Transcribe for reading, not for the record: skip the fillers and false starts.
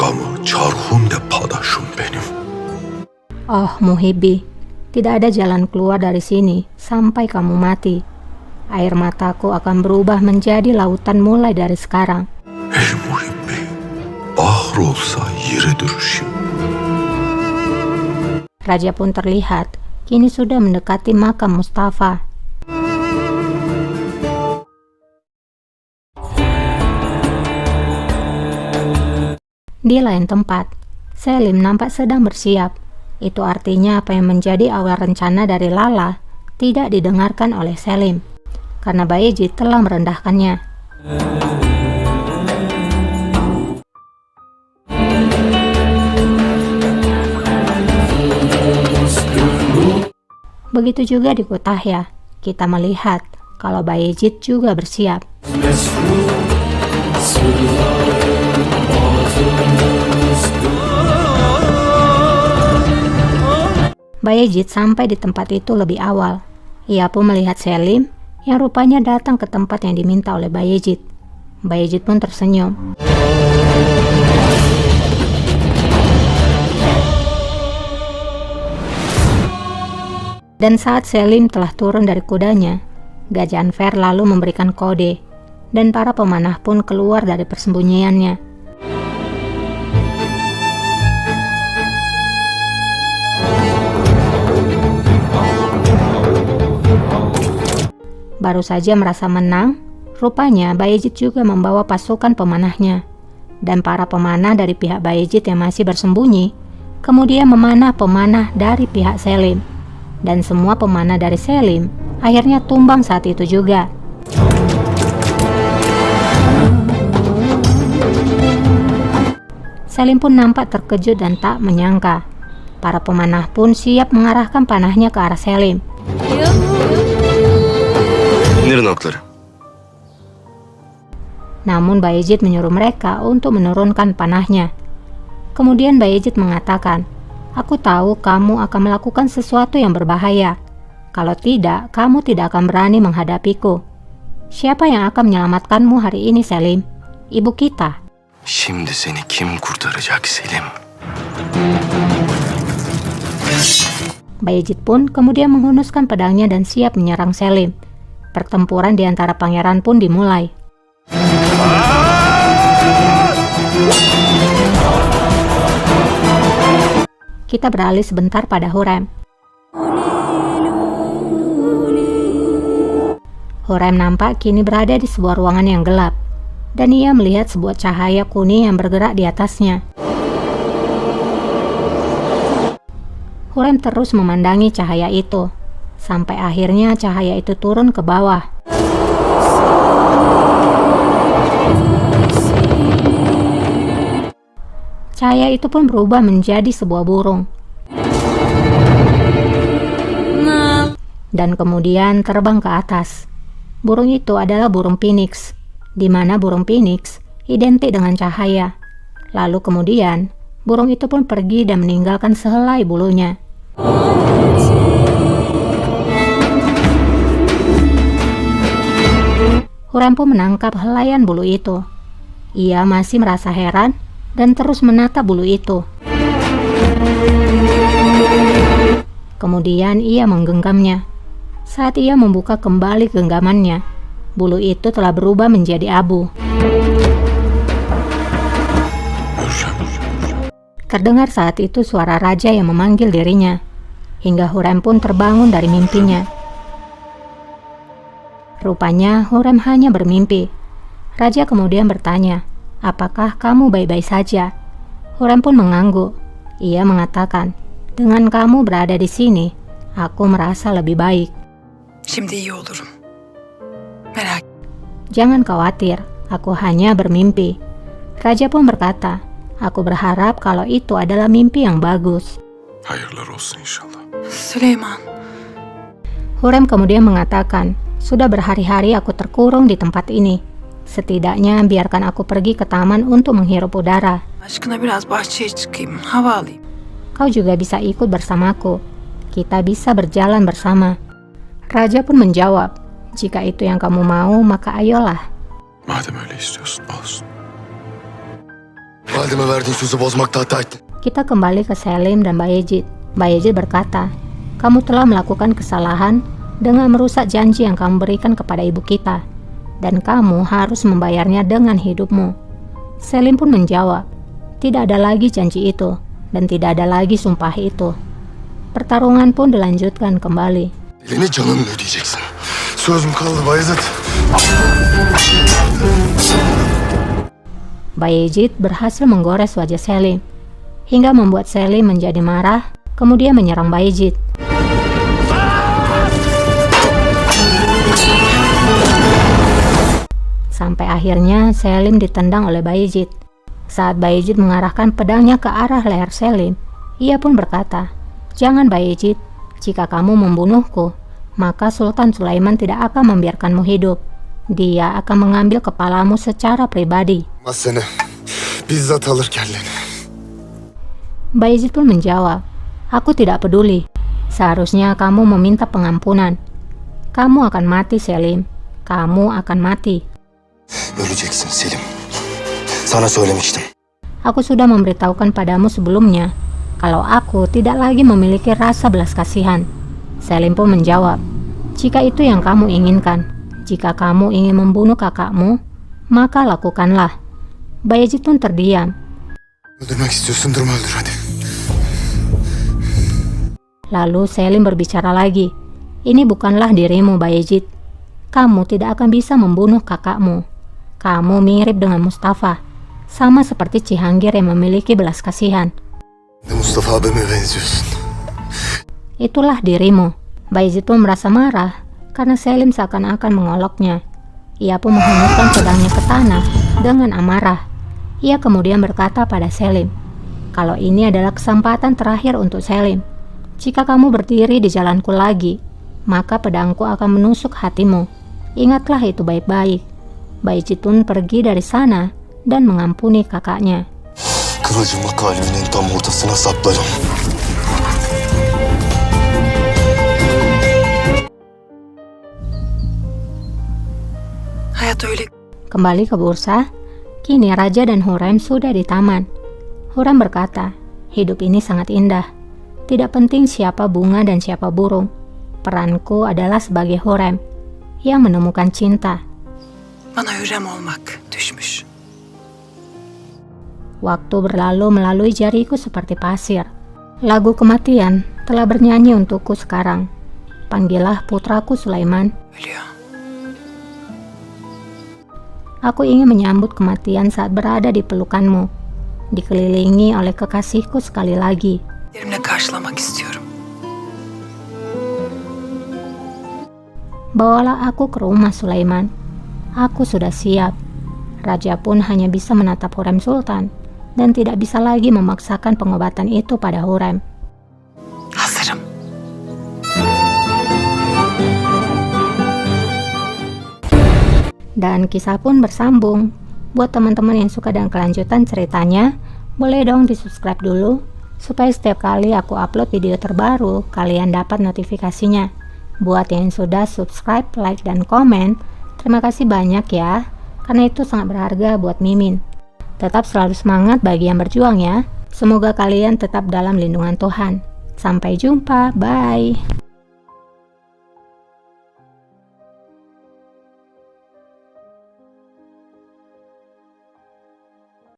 Kamu çarhunde padaşım benim. Oh Muhibbi, tidak ada jalan keluar dari sini sampai kamu mati. Air mataku akan berubah menjadi lautan mulai dari sekarang. Ey muhibbi, bahr olsa yere düşüşüm. Raja pun terlihat kini sudah mendekati makam Mustafa. Di lain tempat, Selim nampak sedang bersiap. Itu artinya apa yang menjadi awal rencana dari Lala tidak didengarkan oleh Selim, karena Bayezid telah merendahkannya. Begitu juga di Kutahya, kita melihat kalau Bayezid juga bersiap. Bayezid sampai di tempat itu lebih awal. Ia pun melihat Selim yang rupanya datang ke tempat yang diminta oleh Bayezid. Bayezid pun tersenyum. Dan saat Selim telah turun dari kudanya, Gajah Anfer lalu memberikan kode, dan para pemanah pun keluar dari persembunyiannya. Baru saja merasa menang, rupanya Bayezid juga membawa pasukan pemanahnya. Dan para pemanah dari pihak Bayezid yang masih bersembunyi, kemudian memanah pemanah dari pihak Selim. Dan semua pemanah dari Selim akhirnya tumbang saat itu juga. Selim pun nampak terkejut dan tak menyangka. Para pemanah pun siap mengarahkan panahnya ke arah Selim. Namun Bayezid menyuruh mereka untuk menurunkan panahnya. Kemudian Bayezid mengatakan, "Aku tahu kamu akan melakukan sesuatu yang berbahaya. Kalau tidak, kamu tidak akan berani menghadapiku. Siapa yang akan menyelamatkanmu hari ini, Selim? Ibu kita." Şimdi seni kim kurtaracak Selim? Bayezid pun kemudian menghunuskan pedangnya dan siap menyerang Selim. Pertempuran di antara pangeran pun dimulai. Kita beralih sebentar pada Hurrem. Hurrem nampak kini berada di sebuah ruangan yang gelap, dan ia melihat sebuah cahaya kuning yang bergerak di atasnya. Hurrem terus memandangi cahaya itu, sampai akhirnya cahaya itu turun ke bawah. Cahaya itu pun berubah menjadi sebuah burung. Dan kemudian terbang ke atas. Burung itu adalah burung Phoenix, di mana burung Phoenix identik dengan cahaya. Lalu kemudian, burung itu pun pergi dan meninggalkan sehelai bulunya. Hurrem pun menangkap helaian bulu itu. Ia masih merasa heran dan terus menatap bulu itu. Kemudian ia menggenggamnya. Saat ia membuka kembali genggamannya, bulu itu telah berubah menjadi abu. Terdengar saat itu suara raja yang memanggil dirinya, hingga Hurrem pun terbangun dari mimpinya. Rupanya Hurrem hanya bermimpi. Raja kemudian bertanya, "Apakah kamu baik-baik saja?" Hurrem pun mengangguk. Ia mengatakan, "Dengan kamu berada di sini, aku merasa lebih baik." Şimdi iyi olurum. Merak. "Jangan khawatir, aku hanya bermimpi." Raja pun berkata, "Aku berharap kalau itu adalah mimpi yang bagus." Hayırlar olsun inşallah. Süleyman. Hurrem kemudian mengatakan, "Sudah berhari-hari aku terkurung di tempat ini. Setidaknya biarkan aku pergi ke taman untuk menghirup udara. Aşkına biraz bahçeye çıkayım, hava alayım. Kau juga bisa ikut bersamaku. Kita bisa berjalan bersama." Raja pun menjawab, "Jika itu yang kamu mau, maka ayolah." Madem öyle istiyorsun olsun. Valideme verdiğin sözü bozmakta hata ettin. Kita kembali ke Selim dan Bayezid. Bayezid berkata, kamu telah melakukan kesalahan dengan merusak janji yang kamu berikan kepada ibu kita, dan kamu harus membayarnya dengan hidupmu. Selim pun menjawab, tidak ada lagi janji itu, dan tidak ada lagi sumpah itu. Pertarungan pun dilanjutkan kembali. Elini canınla ödeyeceksin. Söz mü kaldı Bayezid? Bayezid berhasil menggores wajah Selim, hingga membuat Selim menjadi marah, kemudian menyerang Bayezid. Sampai akhirnya Selim ditendang oleh Bayezid. Saat Bayezid mengarahkan pedangnya ke arah leher Selim, ia pun berkata, jangan Bayezid, jika kamu membunuhku, maka Sultan Sulaiman tidak akan membiarkanmu hidup. Dia akan mengambil kepalamu secara pribadi. Mas seni bizzat alır kelleni. Bayezid pun menjawab, aku tidak peduli. Seharusnya kamu meminta pengampunan. Kamu akan mati Selim. Kamu akan mati. Öleceksin Selim. Sana söylemiştim. Aku sudah memberitahukan padamu sebelumnya kalau aku tidak lagi memiliki rasa belas kasihan. Selim pun menjawab, jika itu yang kamu inginkan, jika kamu ingin membunuh kakakmu, maka lakukanlah. Bayezid pun terdiam. Öldürmek istiyorsun, durma öldür hadi. Lalu Selim berbicara lagi, ini bukanlah dirimu Bayezid. Kamu tidak akan bisa membunuh kakakmu. Kamu mirip dengan Mustafa, sama seperti Cihangir yang memiliki belas kasihan. Mustafa abime benziyorsun. Itulah dirimu. Bayezid pun merasa marah karena Selim seakan-akan mengoloknya. Ia pun menghanyutkan pedangnya ke tanah dengan amarah. Ia kemudian berkata pada Selim, kalau ini adalah kesempatan terakhir untuk Selim. Jika kamu berdiri di jalanku lagi, maka pedangku akan menusuk hatimu. Ingatlah itu baik-baik. Bayezid pun pergi dari sana dan mengampuni kakaknya. Kıvılcımla kalbinin tam ortasına saplarım. Hayat öyle Kembali ke bursa, kini Raja dan Hurrem sudah di taman. Hurrem berkata, hidup ini sangat indah. Tidak penting siapa bunga dan siapa burung. Peranku adalah sebagai Hurrem yang menemukan cinta. bana Hürrem olmak düşmüş. Waktu berlalu melalui jariku seperti pasir. Lagu kematian telah bernyanyi untukku sekarang. Panggillah putraku Sulaiman. Ölüyor. Aku ingin menyambut kematian saat berada di pelukanmu, dikelilingi oleh kekasihku sekali lagi. Yerimle karşılamak istiyorum. Bawalah aku ke rumah Sulaiman. Aku sudah siap. Raja pun hanya bisa menatap Hurrem Sultan dan tidak bisa lagi memaksakan pengobatan itu pada Hurrem. Hazırım. Dan kisah pun bersambung. Buat teman-teman yang suka dengan kelanjutan ceritanya, boleh dong di subscribe dulu supaya setiap kali aku upload video terbaru kalian dapat notifikasinya. Buat yang sudah subscribe, like, dan komen, terima kasih banyak ya, karena itu sangat berharga buat Mimin. Tetap selalu semangat bagi yang berjuang ya. Semoga kalian tetap dalam lindungan Tuhan. Sampai jumpa, bye.